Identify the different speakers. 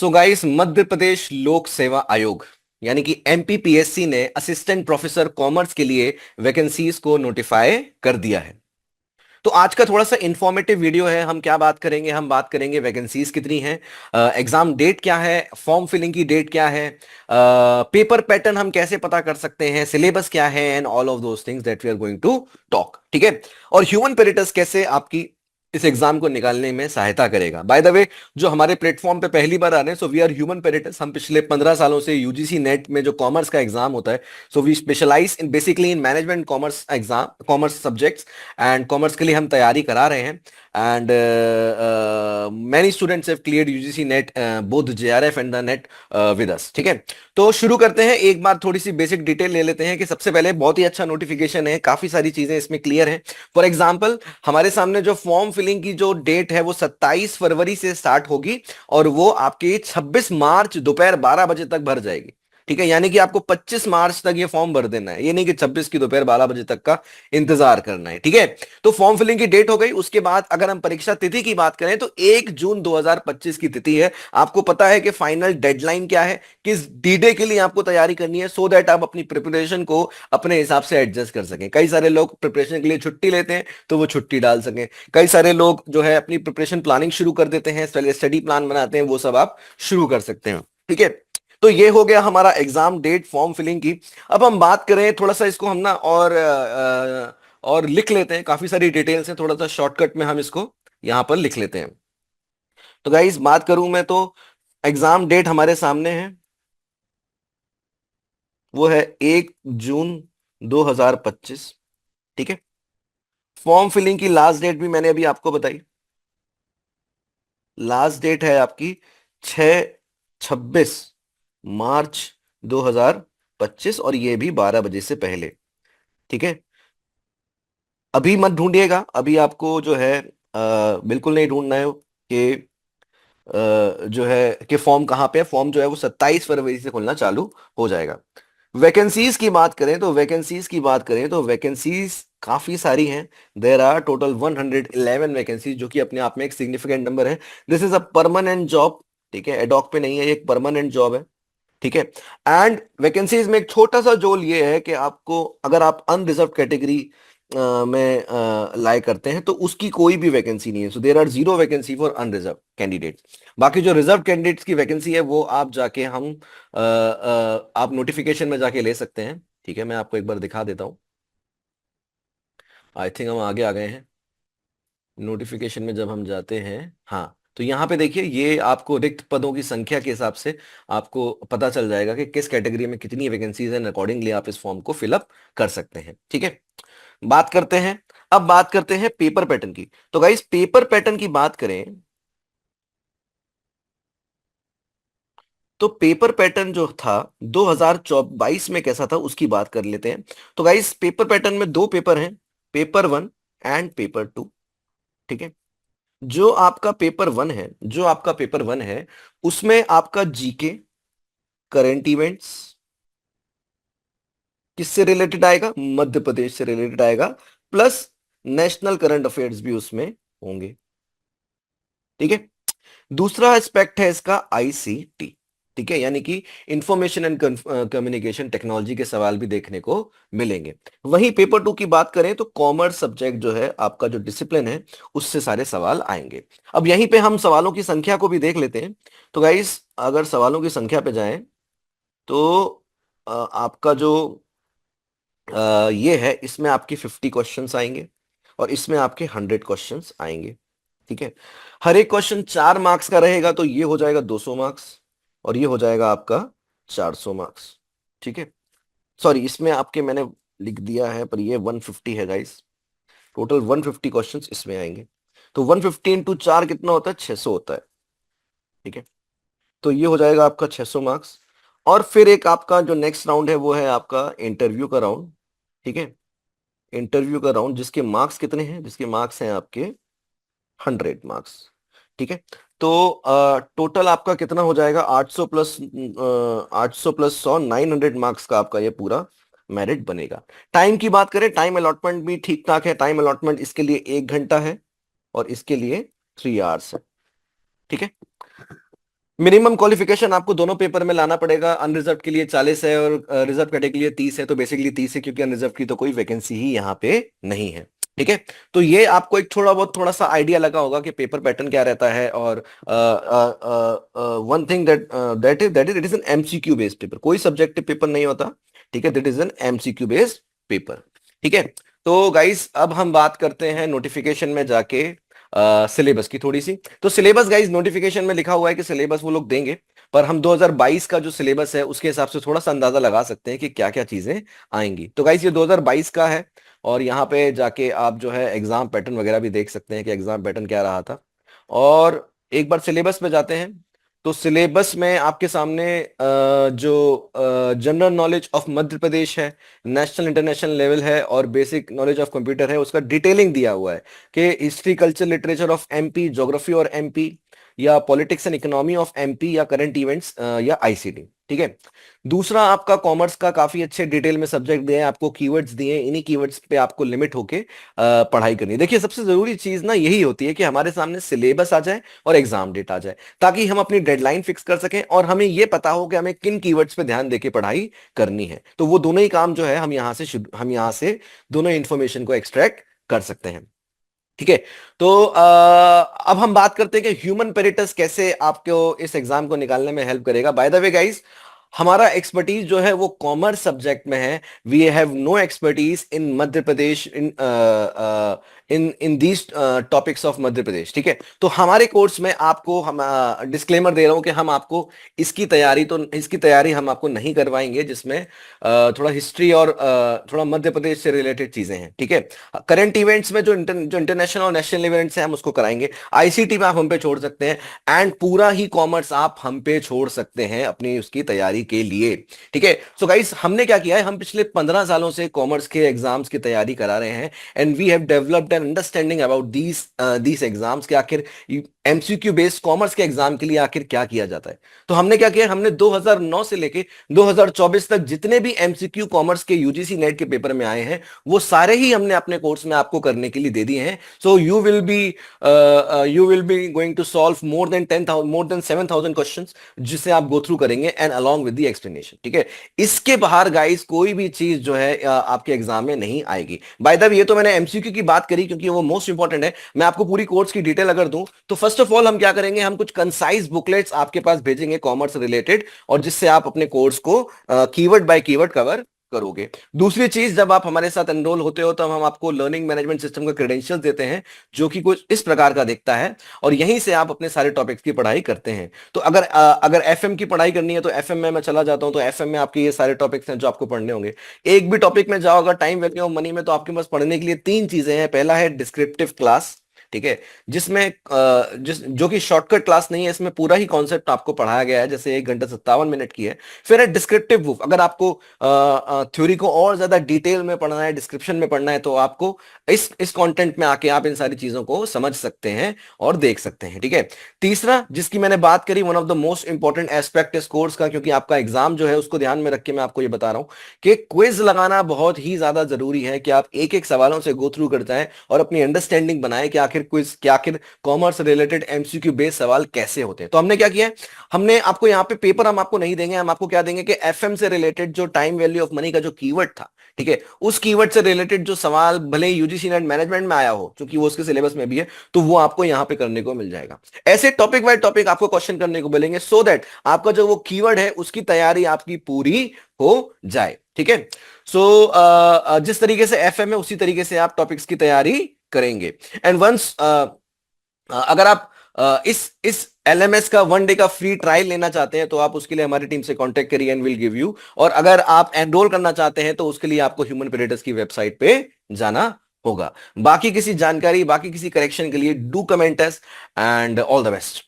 Speaker 1: So guys, Madhya Pradesh लोक सेवा आयोग यानी कि एमपीपीएससी ने असिस्टेंट प्रोफेसर कॉमर्स के लिए वैकेंसीज को नोटिफाई कर दिया है। तो आज का थोड़ा सा इंफॉर्मेटिव वीडियो है। हम क्या बात करेंगे? हम बात करेंगे वैकेंसीज कितनी है, एग्जाम डेट क्या है, फॉर्म फिलिंग की डेट क्या है, पेपर पैटर्न हम कैसे पता कर सकते हैं, सिलेबस क्या है, and all of those things that we are going to talk. ठीक है। और ह्यूमन पेरिटस कैसे आपकी इस एग्जाम को निकालने में सहायता करेगा। बाय द वे, जो हमारे प्लेटफॉर्म पे पहली बार आ रहे हैं, सो वी आर ह्यूमन पेरिटस। हम पिछले 15 सालों से यूजीसी नेट में जो कॉमर्स का एग्जाम होता है, so we specialise in basically in management commerce exam, commerce subjects, and commerce के लिए हम तैयारी करा रहे हैं। And many students have cleared UGC NET, both JRF and the NET with us. ठीक है। तो शुरू करते हैं। एक बार थोड़ी सी बेसिक डिटेल ले लेते हैं कि सबसे पहले बहुत ही अच्छा नोटिफिकेशन है, काफी सारी चीजें इसमें क्लियर है। फॉर एग्जाम्पल, हमारे सामने जो फॉर्म फिलिंग की जो डेट है वो 27 फरवरी से स्टार्ट होगी और वो आपकी 26 मार्च दोपहर 12 बजे तक भर जाएगी। ठीक है। यानी कि आपको 25 मार्च तक ये फॉर्म भर देना है, ये नहीं कि 26 की दोपहर 12 बजे तक का इंतजार करना है। ठीक है। तो फॉर्म फिलिंग की डेट हो गई। उसके बाद अगर हम परीक्षा तिथि की बात करें तो 1 जून 2025 की तिथि है। आपको पता है कि फाइनल डेडलाइन क्या है, किस डी डे के लिए आपको तैयारी करनी है, सो दैट आप अपनी प्रिपरेशन को अपने हिसाब से एडजस्ट कर सकें। कई सारे लोग प्रिपरेशन के लिए छुट्टी लेते हैं तो वो छुट्टी डाल सकें। कई सारे लोग जो है अपनी प्रिपरेशन प्लानिंग शुरू कर देते हैं, स्टडी प्लान बनाते हैं, वो सब आप शुरू कर सकते हैं। ठीक है। तो ये हो गया हमारा एग्जाम डेट, फॉर्म फिलिंग की। अब हम बात करें थोड़ा सा इसको हम ना और लिख लेते हैं। काफी सारी डिटेल्स हैं, थोड़ा सा शॉर्टकट में हम इसको यहां पर लिख लेते हैं। तो गाइस, बात करूं मैं तो एग्जाम डेट हमारे सामने है, वो है 1 जून 2025। ठीक है। फॉर्म फिलिंग की लास्ट डेट भी मैंने अभी आपको बताई। लास्ट डेट है आपकी 6-26 मार्च 2025, और ये भी 12 बजे से पहले। ठीक है। अभी मत ढूंढिएगा, अभी आपको जो है बिल्कुल नहीं ढूंढना है कि जो है कि फॉर्म कहाँ पे है। फॉर्म जो है वो 27 फरवरी से खुलना चालू हो जाएगा। वैकेंसीज की बात करें तो वैकेंसीज काफी सारी हैं। देयर आर टोटल 111 वैकेंसीज, जो कि अपने आप में एक सिग्निफिकेंट नंबर है। This is a permanent job. ठीक है। एडॉक पे नहीं है, ये एक परमानेंट जॉब है। ठीक है। एंड वैकेंसीज में एक छोटा सा जोल ये है कि आपको, अगर आप अनरिजर्व कैटेगरी में लाई करते हैं तो उसकी कोई भी वैकेंसी नहीं है। So there are 0 vacancy for unreserve candidate. बाकी जो रिजर्व कैंडिडेट्स की वैकेंसी है वो आप जाके आप नोटिफिकेशन में जाके ले सकते हैं। ठीक है। मैं आपको एक बार दिखा देता हूं। आई थिंक हम आगे आ गए हैं। नोटिफिकेशन में जब हम जाते हैं, हाँ, तो यहाँ पे देखिए, ये आपको रिक्त पदों की संख्या के हिसाब से आपको पता चल जाएगा कि किस कैटेगरी में कितनी वैकेंसीज हैं। अकॉर्डिंगली आप इस फॉर्म को फिलअप कर सकते हैं। ठीक है। बात करते हैं, अब बात करते हैं पेपर पैटर्न की। तो गाइस, पेपर पैटर्न की बात करें तो पेपर पैटर्न जो था 2022 में कैसा था उसकी बात कर लेते हैं। तो गाइस, पेपर पैटर्न में दो पेपर हैं, पेपर 1 एंड पेपर 2। ठीक है। जो आपका पेपर वन है उसमें आपका जीके, करंट इवेंट्स किससे रिलेटेड आएगा? मध्य प्रदेश से रिलेटेड आएगा, प्लस नेशनल करंट अफेयर्स भी उसमें होंगे। ठीक है। दूसरा एस्पेक्ट है इसका आईसीटी। ठीक है। यानी कि इंफॉर्मेशन एंड कम्युनिकेशन टेक्नोलॉजी के सवाल भी देखने को मिलेंगे। वहीं पेपर 2 की बात करें तो कॉमर्स सब्जेक्ट जो है आपका, जो डिसिप्लिन है, उससे सारे सवाल आएंगे। अब यहीं पे हम सवालों की संख्या को भी देख लेते हैं। तो गाइस, अगर सवालों की संख्या पे जाएं तो आपका जो ये है, इसमें आपके 50 क्वेश्चंस आएंगे और इसमें आपके 100 क्वेश्चंस आएंगे। ठीक है। हर एक क्वेश्चन 4 मार्क्स का रहेगा, तो ये हो जाएगा 200 मार्क्स और ये हो जाएगा आपका 400 मार्क्स। ठीक है। सॉरी, इसमें आपके मैंने लिख दिया है, पर ये 150 है गाइस। टोटल 150 क्वेश्चंस इसमें आएंगे। तो 150 इंटू 4 कितना होता है? 600 होता है। ठीक है। तो ये हो जाएगा आपका 600 मार्क्स। और फिर एक आपका जो नेक्स्ट राउंड है वो है आपका इंटरव्यू का राउंड। ठीक है। इंटरव्यू का राउंड जिसके मार्क्स कितने हैं? जिसके मार्क्स हैं आपके 100 मार्क्स। ठीक है। तो टोटल आपका कितना हो जाएगा? 800 प्लस 100, 900 मार्क्स का आपका ये पूरा मेरिट बनेगा। टाइम की बात करें, टाइम अलॉटमेंट भी ठीक ठाक है। टाइम अलॉटमेंट इसके लिए 1 घंटा है और इसके लिए 3 आवर्स है। ठीक है। मिनिमम क्वालिफिकेशन आपको दोनों पेपर में लाना पड़ेगा। अनरिजर्व के लिए 40 है और रिजर्व कैटेगरी के लिए 30 है, तो बेसिकली 30 है क्योंकि अनरिजर्व की तो कोई वैकेंसी ही यहाँ पे नहीं है। ठीक है, तो ये आपको एक थोड़ा सा आइडिया लगा होगा कि पेपर पैटर्न क्या रहता है। और one thing that is it is an MCQ based paper, कोई सब्जेक्टिव पेपर नहीं होता। ठीक है, that is an MCQ based paper. ठीक है, तो गाइस अब हम बात करते हैं नोटिफिकेशन में जाके सिलेबस की थोड़ी सी। तो सिलेबस गाइस नोटिफिकेशन में लिखा हुआ है कि सिलेबस वो लोग देंगे, पर हम 2022 का जो सिलेबस है उसके हिसाब से थोड़ा सा अंदाजा लगा सकते हैं कि क्या क्या चीजें आएंगी। तो गाइस ये 2022 का है, और यहाँ पे जाके आप जो है एग्जाम पैटर्न वगैरह भी देख सकते हैं कि एग्जाम पैटर्न क्या रहा था। और एक बार सिलेबस पे जाते हैं, तो सिलेबस में आपके सामने जो जनरल नॉलेज ऑफ मध्य प्रदेश है, नेशनल इंटरनेशनल लेवल है, और बेसिक नॉलेज ऑफ कंप्यूटर है, उसका डिटेलिंग दिया हुआ है कि history culture literature of MP, geography और एमपी, या politics and economy of MP, या करंट इवेंट्स, या आईसीटी। ठीक है, दूसरा आपका कॉमर्स का काफी अच्छे डिटेल में सब्जेक्ट दिए हैं, आपको कीवर्ड्स दिए हैं, इन्हीं कीवर्ड्स पे आपको लिमिट होके पढ़ाई करनी है। देखिए सबसे जरूरी चीज ना यही होती है कि हमारे सामने सिलेबस आ जाए और एग्जाम डेट आ जाए, ताकि हम अपनी डेडलाइन फिक्स कर सकें और हमें यह पता हो कि हमें किन कीवर्ड्स पे ध्यान देके पढ़ाई करनी है। तो वो दोनों ही काम जो है हम यहाँ से दोनों इंफॉर्मेशन को एक्सट्रैक्ट कर सकते हैं। ठीक है, तो अब हम बात करते हैं कि ह्यूमन पेरिटस कैसे आपको इस एग्जाम को निकालने में हेल्प करेगा। बाय द वे गाइस, हमारा एक्सपर्टीज जो है वो कॉमर्स सब्जेक्ट में है। We have no expertise in Madhya Pradesh, in these topics of Madhya Pradesh. ठीक है, तो हमारे कोर्स में आपको हम डिस्क्लेमर दे रहा हूं कि हम आपको इसकी तैयारी हम आपको नहीं करवाएंगे, जिसमें थोड़ा हिस्ट्री और थोड़ा मध्य प्रदेश से रिलेटेड चीजें हैं। ठीक है, करंट इवेंट्स में जो इंटरनेशनल और नेशनल इवेंट्स हैं हम उसको कराएंगे। आईसीटी में आप हम पे छोड़ सकते हैं, एंड पूरा ही कॉमर्स आप हम पे छोड़ सकते हैं अपनी उसकी तैयारी के लिए। ठीक है, सो गाइस हमने क्या किया है, हम पिछले 15 सालों से कॉमर्स के एग्जाम्स की तैयारी करा रहे हैं, and we have developed an understanding about these exams के आखिर एमसीक्यू बेस्ड कॉमर्स के एग्जाम के लिए आखिर क्या किया जाता है। तो हमने क्या किया, हमने 2009 से लेके 2024 तक जितने भी एमसीक्यू कॉमर्स के यूजीसी नेट के पेपर में आए हैं वो सारे ही हमने अपने कोर्स में आपको करने के लिए दे दिए हैं। So you will be going to solve more than 7,000 questions, जिसे आप गो थ्रू करेंगे and along with the explanation. ठीक है, इसके बाहर गाइस कोई भी चीज जो है आपके एग्जाम में नहीं आएगी। बाय द वे ये तो मैंने एमसीक्यू की बात करी क्योंकि वो मोस्ट इंपॉर्टेंट है। मैं आपको पूरी कोर्स की डिटेल अगर दूं तो फर्स्ट ऑफ ऑल हम क्या करेंगे, हम कुछ कंसाइज बुकलेट्स आपके पास भेजेंगे कॉमर्स रिलेटेड, और जिससे आप अपने कोर्स को कीवर्ड बाय कीवर्ड कवर करोगे। दूसरी चीज, जब आप हमारे साथ एनरोल होते हो तब हम आपको लर्निंग मैनेजमेंट सिस्टम का क्रेडेंशियल देते हैं, जो कि कुछ इस प्रकार का दिखता है, और यहीं से आप अपने सारे टॉपिक्स की पढ़ाई करते हैं। तो अगर एफएम की पढ़ाई करनी है तो एफएम में मैं चला जाता हूं, तो एफएम में आपके ये सारे टॉपिक्स हैं जो आपको पढ़ने होंगे। एक भी टॉपिक में जाओ, अगर टाइम वैल्यू ऑफ मनी में, तो आपके पास पढ़ने के लिए तीन चीजें हैं। पहला है डिस्क्रिप्टिव क्लास, ठीक है, जिसमें जो कि शॉर्टकट क्लास नहीं है, इसमें पूरा ही कॉन्सेप्ट आपको पढ़ाया गया है, जैसे 1 घंटा 57 मिनट की है। फिर है डिस्क्रिप्टिव बुक, अगर आपको थ्योरी को और ज्यादा डिटेल में पढ़ना है, डिस्क्रिप्शन में पढ़ना है, तो आपको इस कंटेंट में आके आप इन सारी चीजों को समझ सकते हैं और देख सकते हैं। ठीक है, तीसरा जिसकी मैंने बात करी, one of the most important aspect इस कोर्स का, क्योंकि आपका एग्जाम जो है उसको ध्यान में रख के मैं आपको ये बता रहा हूं कि क्विज लगाना बहुत ही ज्यादा जरूरी है, कि आप एक एक सवालों से गो थ्रू कर जाएं और अपनी अंडरस्टैंडिंग बनाएं कि आखिर क्विज, कि आखिर कॉमर्स रिलेटेड एमसीक्यू बेस्ड सवाल कैसे होते हैं। तो हमने क्या किया है, हमने आपको यहाँ पे पेपर हम आपको नहीं देंगे, हम आपको क्या देंगे कि एफएम से रिलेटेड जो टाइम वैल्यू ऑफ मनी का जो कीवर्ड था, ठीक है, उस कीवर्ड से रिलेटेड जो सवाल भले यूजीसी नेट मैनेजमेंट में आया हो, क्योंकि वो उसके सिलेबस में भी है, तो वो आपको यहां पे करने को मिल जाएगा। ऐसे टॉपिक वाइज टॉपिक आपको क्वेश्चन करने को मिलेंगे, सो दैट आपका जो वो कीवर्ड है उसकी तैयारी आपकी पूरी हो जाए। ठीक है, सो जिस तरीके से एफएम है उसी तरीके से आप टॉपिक्स की तैयारी करेंगे। एंड वंस अगर आप इस एलएमएस का 1 डे का फ्री ट्रायल लेना चाहते हैं, तो आप उसके लिए हमारी टीम से कांटेक्ट करिए एंड विल गिव यू। और अगर आप एनरोल करना चाहते हैं तो उसके लिए आपको ह्यूमन पेरिटस की वेबसाइट पे जाना होगा। बाकी किसी जानकारी, बाकी किसी करेक्शन के लिए do comment us, and all the best.